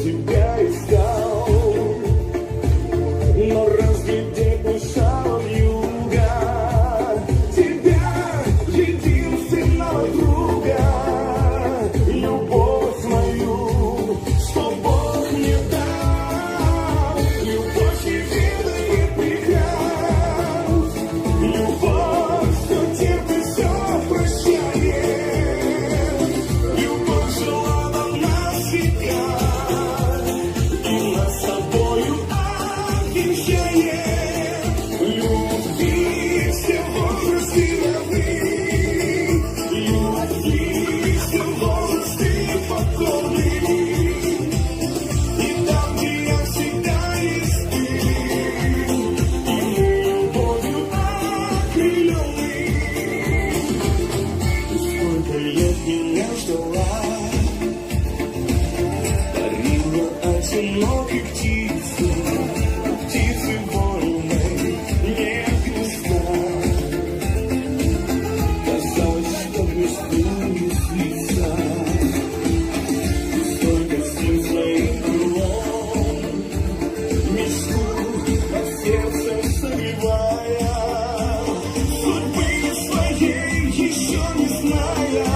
тебя искал, но разглядеть мешала вьюга тебя, единственного друга, любовь мою, что Бог мне дал. Любовь не ведает преград, любовь, что терпит, все прощает, любовь жила во нас века, и нас с тобою обвенчает. Любви все возрасты равны, любви все возрасты покорны, и там, где я всегда есть ты, и мы любовью окрылены. Сколько лет меня ждала, парила одинокой птицы, птицы вольной, нет гнезда. Казалось, что гнезду не снится, столько сил своих крылом, мечту под сердцем согревая, судьбы своей еще не зная,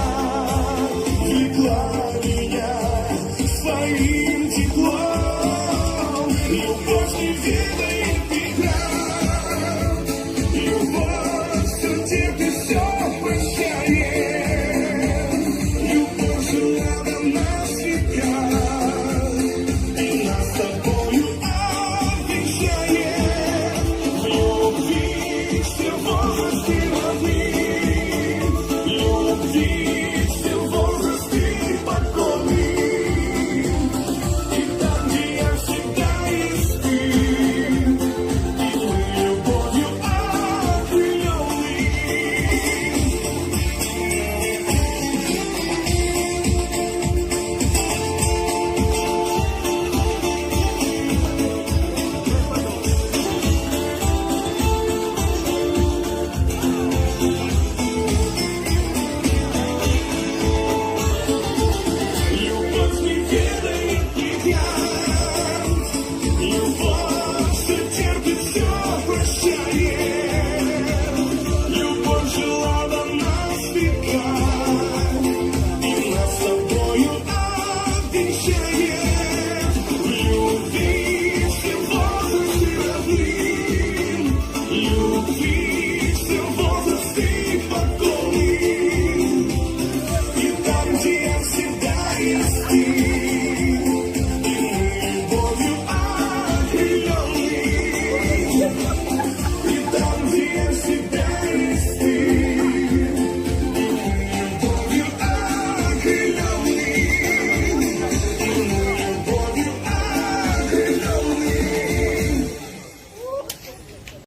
влекла меня своим теплом. Любовь не ведает преград, любовь все терпит, все прощает, любовь жила до нас века, и нас с тобою обвенчает. В любви все возрасты равны, любви все возрасты покорны, и там, где я всегда есть ты, и мы любовью окрылены. Любовь не ведает преград, любовь все терпит, все прощает, любовь жила до нас века, и нас с тобою обвенчает. В любви все возрасты равны, любви